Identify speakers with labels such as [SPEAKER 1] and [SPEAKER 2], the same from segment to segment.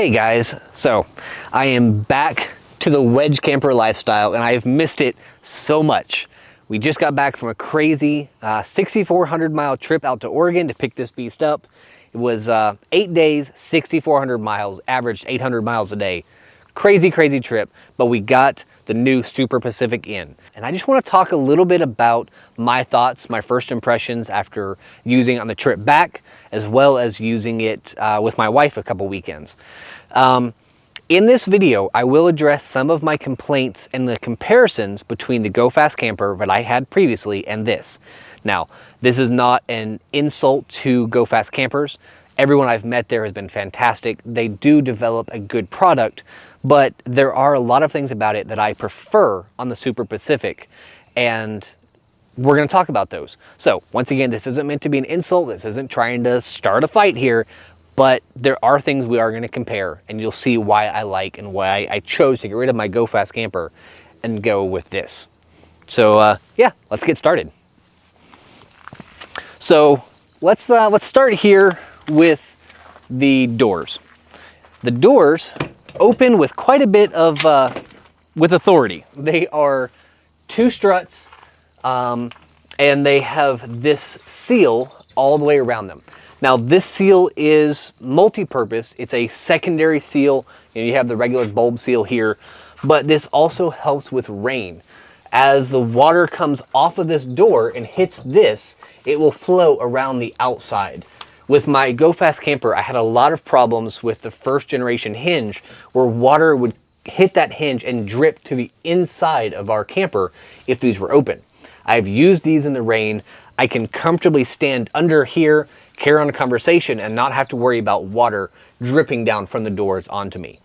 [SPEAKER 1] Hey guys, so I am back to the wedge camper lifestyle and I have missed it so much. We just got back from a crazy 6,400 mile trip out to Oregon to pick this beast up. It was 8 days, 6,400 miles, averaged 800 miles a day. Crazy trip, but we got the new Super Pacific in. And I just want to talk a little bit about my thoughts, my first impressions after using it on the trip back, as well as using it with my wife a couple weekends. In this video, I will address some of my complaints and the comparisons between the Go Fast camper that I had previously and this. Now, this is not an insult to Go Fast campers. Everyone I've met there has been fantastic. They do develop a good product, but there are a lot of things about it that I prefer on the Super Pacific, and we're going to talk about those. So once again, this isn't meant to be an insult. This isn't trying to start a fight here, but there are things we are going to compare, and you'll see why I like and why I chose to get rid of my Go Fast camper and go with this. So yeah, let's get started. So let's start here with the doors. The doors open with quite a bit of with authority. They are two struts, and they have this seal all the way around them. Now this seal is multi-purpose. It's a secondary seal. You have the regular bulb seal here, but this also helps with rain. As the water comes off of this door and hits this, it will flow around the outside. With my Go Fast camper, I had a lot of problems with the first generation hinge where water would hit that hinge and drip to the inside of our camper if these were open. I've used these in the rain. I can comfortably stand under here, carry on a conversation, and not have to worry about water dripping down from the doors onto me.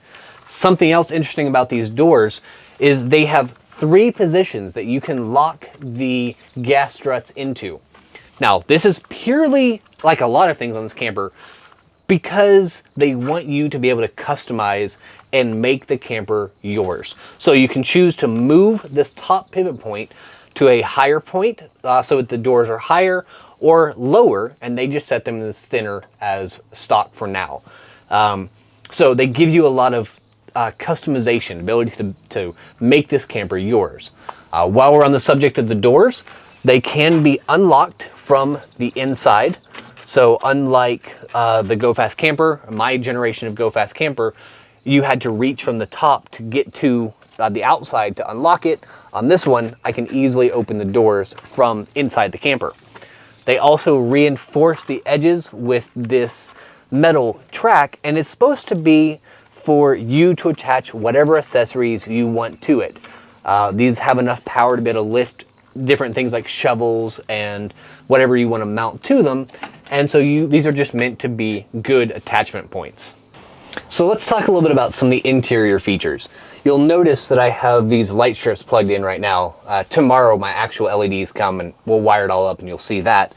[SPEAKER 1] Something else interesting about these doors is they have 3 positions that you can lock the gas struts into. Now, this is purely like a lot of things on this camper because they want you to be able to customize and make the camper yours. So you can choose to move this top pivot point to a higher point so that the doors are higher, or lower, and they just set them in the center as stock for now. So they give you a lot of customization, ability to make this camper yours. While we're on the subject of the doors, they can be unlocked from the inside. So unlike the Go Fast camper, my generation of Go Fast camper, you had to reach from the top to get to the outside to unlock it. On this one, I can easily open the doors from inside the camper. They also reinforce the edges with this metal track, and it's supposed to be for you to attach whatever accessories you want to it. These have enough power to be able to lift different things like shovels and whatever you want to mount to them. And so these are just meant to be good attachment points. So let's talk a little bit about some of the interior features. You'll notice that I have these light strips plugged in right now. Tomorrow my actual LEDs come and we'll wire it all up and you'll see that.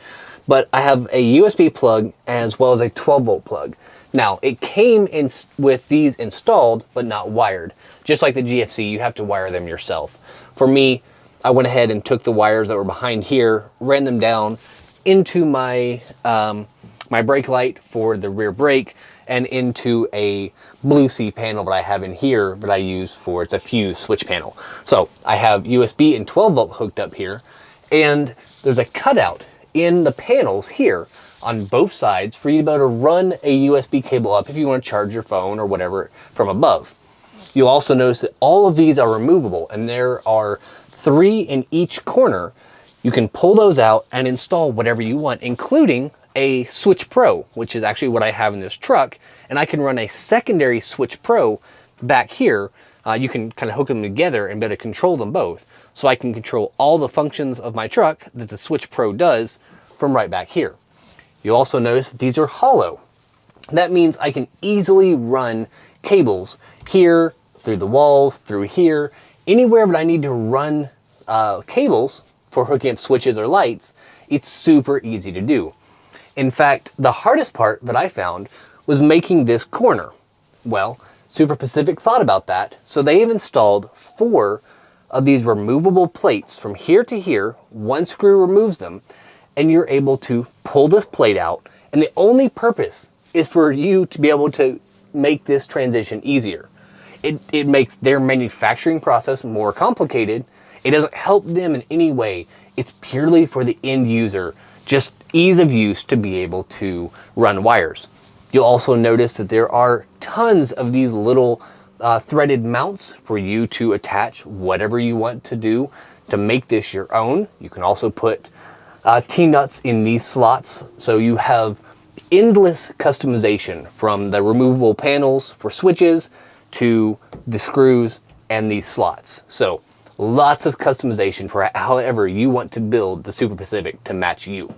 [SPEAKER 1] But I have a USB plug as well as a 12-volt plug. Now, it came in with these installed but not wired. Just like the GFC, you have to wire them yourself. For me, I went ahead and took the wires that were behind here, ran them down into my my brake light for the rear brake, and into a Blue C panel that I have in here that I use for, it's a fuse switch panel. So I have USB and 12-volt hooked up here, and there's a cutout in the panels here on both sides for you to be able to run a USB cable up if you want to charge your phone or whatever from above. You'll also notice that all of these are removable, and there are 3 in each corner. You can pull those out and install whatever you want, including a Switch Pro, which is actually what I have in this truck, and I can run a secondary Switch Pro back here. You can kind of hook them together and be able to control them both. So I can control all the functions of my truck that the Switch Pro does from right back here. You'll also notice that these are hollow. That means I can easily run cables here, through the walls, through here, anywhere that I need to run cables for hooking up switches or lights. It's super easy to do. In fact, the hardest part that I found was making this corner. Well, Super Pacific thought about that, so they have installed 4 of these removable plates from here to here. One screw removes them, and you're able to pull this plate out, and the only purpose is for you to be able to make this transition easier. It makes their manufacturing process more complicated. It doesn't help them in any way. It's purely for the end user, just ease of use to be able to run wires. You'll also notice that there are tons of these little threaded mounts for you to attach whatever you want to do to make this your own. You can also put T-nuts in these slots, so you have endless customization from the removable panels for switches to the screws and these slots. So lots of customization for however you want to build the Super Pacific to match you.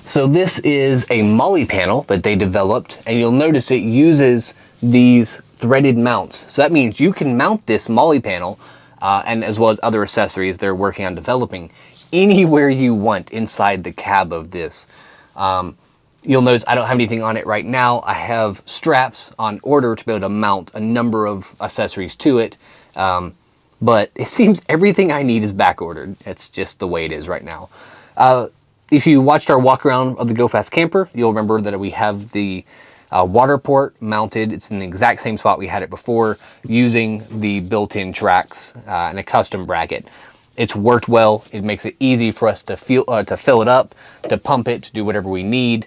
[SPEAKER 1] So this is a Molly panel that they developed, and you'll notice it uses these threaded mounts. So that means you can mount this Molly panel and as well as other accessories they're working on developing anywhere you want inside the cab of this. You'll notice I don't have anything on it right now. I have straps on order to be able to mount a number of accessories to it. But it seems everything I need is back ordered. It's just the way it is right now. If you watched our walk around of the Go Fast camper, you'll remember that we have the water port mounted. It's in the exact same spot we had it before, using the built-in tracks and a custom bracket. It's worked well. It makes it easy for us to fill it up, to pump it, to do whatever we need.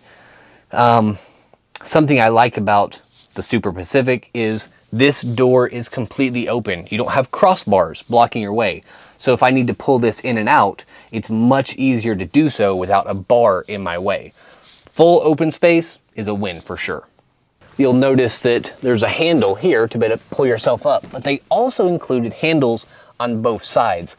[SPEAKER 1] Something I like about the Super Pacific is this door is completely open. You don't have crossbars blocking your way. So if I need to pull this in and out, it's much easier to do so without a bar in my way. Full open space is a win for sure. You'll notice that there's a handle here to be able to pull yourself up, but they also included handles on both sides.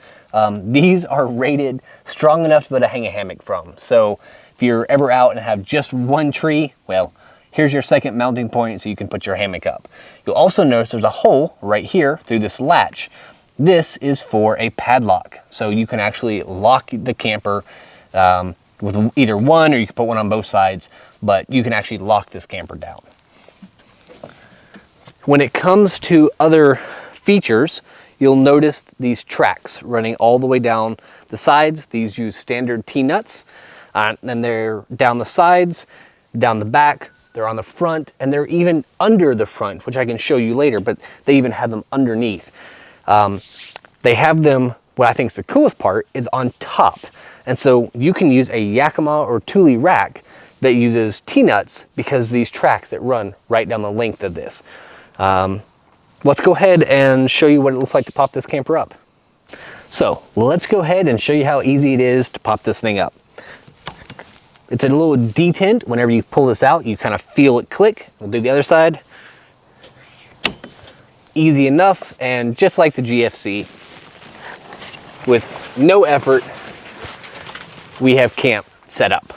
[SPEAKER 1] These are rated strong enough to be able to hang a hammock from. So if you're ever out and have just one tree, well, here's your second mounting point so you can put your hammock up. You'll also notice there's a hole right here through this latch. This is for a padlock. So you can actually lock the camper with either one, or you can put one on both sides, but you can actually lock this camper down. When it comes to other features, you'll notice these tracks running all the way down the sides. These use standard T-nuts, and they're down the sides, down the back, they're on the front, and they're even under the front, which I can show you later, but they even have them underneath. They have them, what I think is the coolest part, is on top. And so you can use a Yakima or Thule rack that uses T-nuts because these tracks that run right down the length of this. Let's go ahead and show you what it looks like to pop this camper up. So let's go ahead and show you how easy it is to pop this thing up. It's a little detent. Whenever you pull this out, you kind of feel it click. We'll do the other side. Easy enough, and just like the GFC, with no effort, we have camp set up.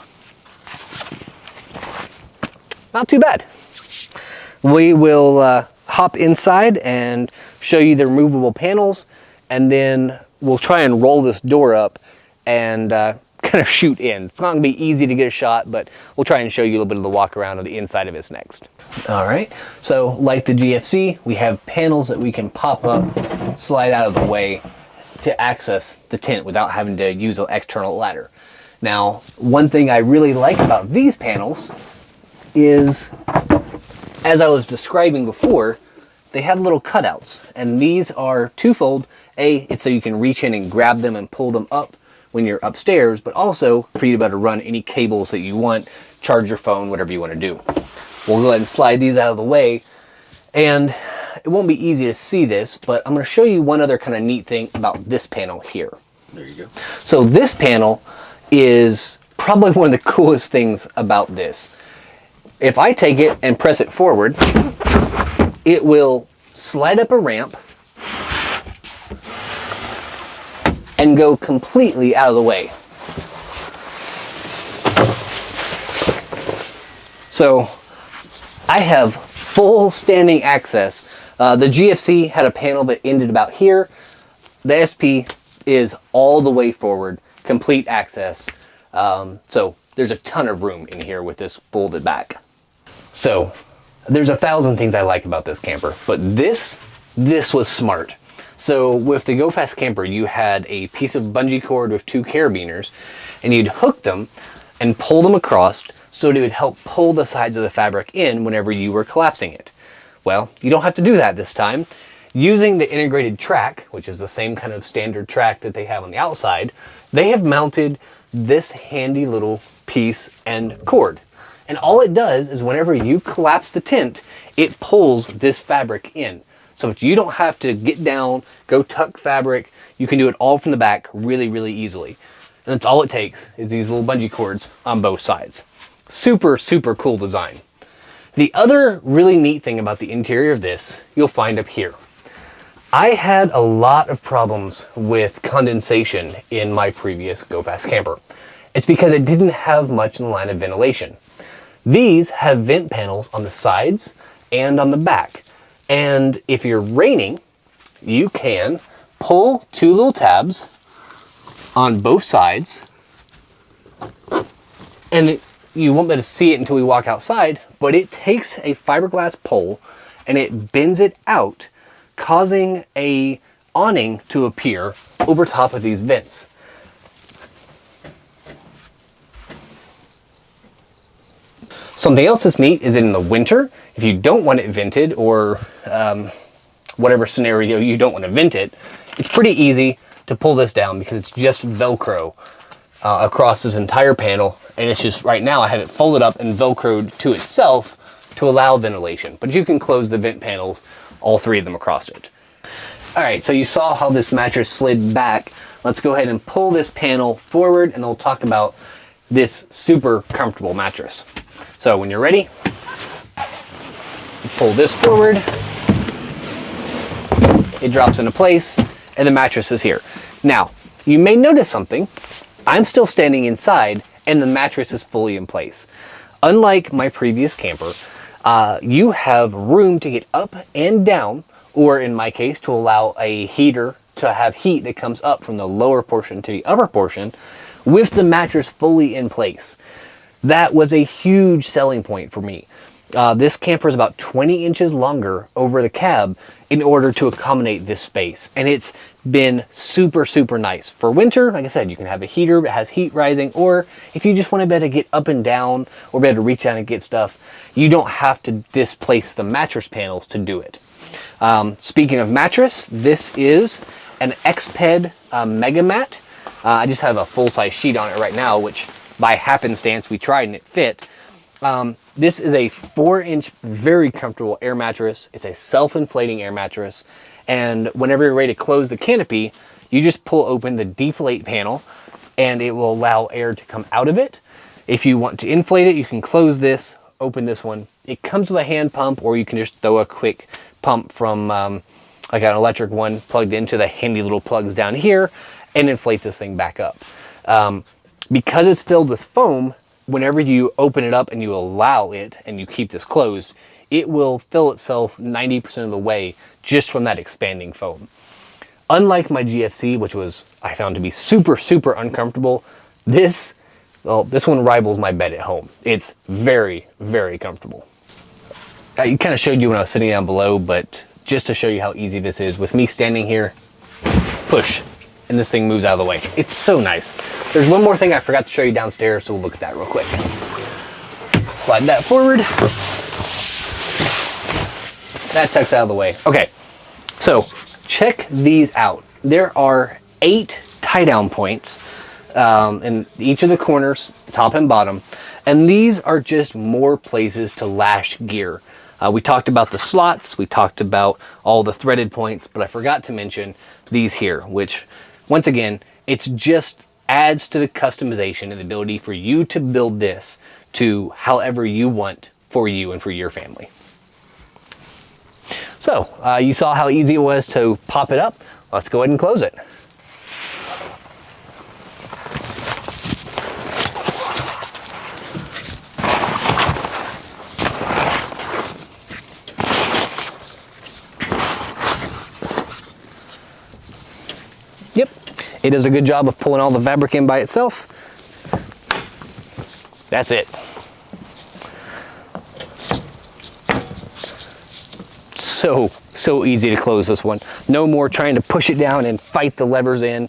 [SPEAKER 1] Not too bad. We will hop inside and show you the removable panels, and then we'll try and roll this door up and kind of shoot in. It's not gonna be easy to get a shot, but we'll try and show you a little bit of the walk around of the inside of this next. All right, so like the GFC, we have panels that we can pop up, slide out of the way to access the tent without having to use an external ladder. Now, one thing I really like about these panels is, as I was describing before, they have little cutouts, and these are twofold. A, it's so you can reach in and grab them and pull them up when you're upstairs, but also for you to be able to run any cables that you want, charge your phone, whatever you want to do. We'll go ahead and slide these out of the way, and it won't be easy to see this, but I'm going to show you one other kind of neat thing about this panel here.
[SPEAKER 2] There you go.
[SPEAKER 1] So this panel is probably one of the coolest things about this. If I take it and press it forward, it will slide up a ramp and go completely out of the way. So I have full standing access. The GFC had a panel that ended about here. The SP is all the way forward, complete access. So there's a ton of room in here with this folded back. So there's 1,000 things I like about this camper, but this was smart. So with the Go Fast camper, you had a piece of bungee cord with 2 carabiners, and you'd hook them and pull them across so that it would help pull the sides of the fabric in whenever you were collapsing it. Well, you don't have to do that this time. Using the integrated track, which is the same kind of standard track that they have on the outside, they have mounted this handy little piece and cord. And all it does is whenever you collapse the tent, it pulls this fabric in. So that you don't have to get down, go tuck fabric. You can do it all from the back really, really easily. And that's all it takes is these little bungee cords on both sides. Super, super cool design. The other really neat thing about the interior of this, you'll find up here. I had a lot of problems with condensation in my previous Go Fast camper. It's because it didn't have much in the line of ventilation. These have vent panels on the sides and on the back. And if you're raining, you can pull two little tabs on both sides. And you won't be able to see it until we walk outside, but it takes a fiberglass pole and it bends it out, causing a awning to appear over top of these vents. Something else that's neat is in the winter, if you don't want it vented or whatever scenario you don't want to vent it, it's pretty easy to pull this down because it's just Velcro across this entire panel. And it's just, right now I have it folded up and Velcroed to itself to allow ventilation. But you can close the vent panels, all three of them across it. All right, so you saw how this mattress slid back. Let's go ahead and pull this panel forward and we'll talk about this super comfortable mattress. So when you're ready, pull this forward, it drops into place, and the mattress is here. Now, you may notice something. I'm still standing inside, and the mattress is fully in place. Unlike my previous camper, you have room to get up and down, or in my case, to allow a heater to have heat that comes up from the lower portion to the upper portion with the mattress fully in place. That was a huge selling point for me. This camper is about 20 inches longer over the cab in order to accommodate this space. And it's been super, super nice. For winter, like I said, you can have a heater that has heat rising, or if you just want to be able to get up and down or be able to reach down and get stuff, you don't have to displace the mattress panels to do it. Speaking of mattress, this is an Xped Mega Mat. I just have a full-size sheet on it right now, which by happenstance we tried and it fit. This is a 4-inch, very comfortable air mattress. It's a self-inflating air mattress. And whenever you're ready to close the canopy, you just pull open the deflate panel and it will allow air to come out of it. If you want to inflate it, you can close this, open this one. It comes with a hand pump, or you can just throw a quick pump from like an electric one plugged into the handy little plugs down here and inflate this thing back up. Because it's filled with foam, whenever you open it up and you allow it and you keep this closed, it will fill itself 90% of the way just from that expanding foam. Unlike my GFC, which was I found to be super, super uncomfortable, this one rivals my bed at home. It's very, very comfortable. I kind of showed you when I was sitting down below, but just to show you how easy this is, with me standing here, push, and this thing moves out of the way. It's so nice. There's one more thing I forgot to show you downstairs, so we'll look at that real quick. Slide that forward. That tucks out of the way. Okay, so check these out. There are 8 tie-down points in each of the corners, top and bottom, and these are just more places to lash gear. We talked about the slots, we talked about all the threaded points, but I forgot to mention these here, which once again, it's just adds to the customization and the ability for you to build this to however you want for you and for your family. So you saw how easy it was to pop it up. Let's go ahead and close it. Yep, it does a good job of pulling all the fabric in by itself. That's it. So easy to close this one. No more trying to push it down and fight the levers in.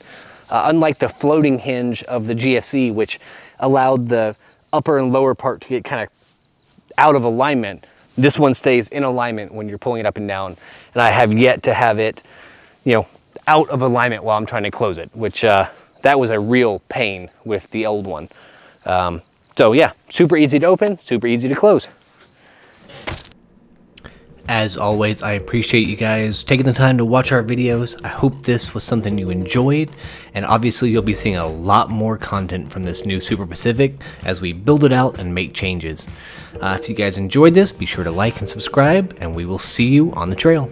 [SPEAKER 1] Unlike the floating hinge of the GFC, which allowed the upper and lower part to get kind of out of alignment, This one stays in alignment when you're pulling it up and down, and I have yet to have it, out of alignment while I'm trying to close it, which that was a real pain with the old one. So yeah, super easy to open, super easy to close. As always, I appreciate you guys taking the time to watch our videos. I hope this was something you enjoyed, and obviously you'll be seeing a lot more content from this new Super Pacific as we build it out and make changes. If you guys enjoyed this, be sure to like and subscribe, and we will see you on the trail.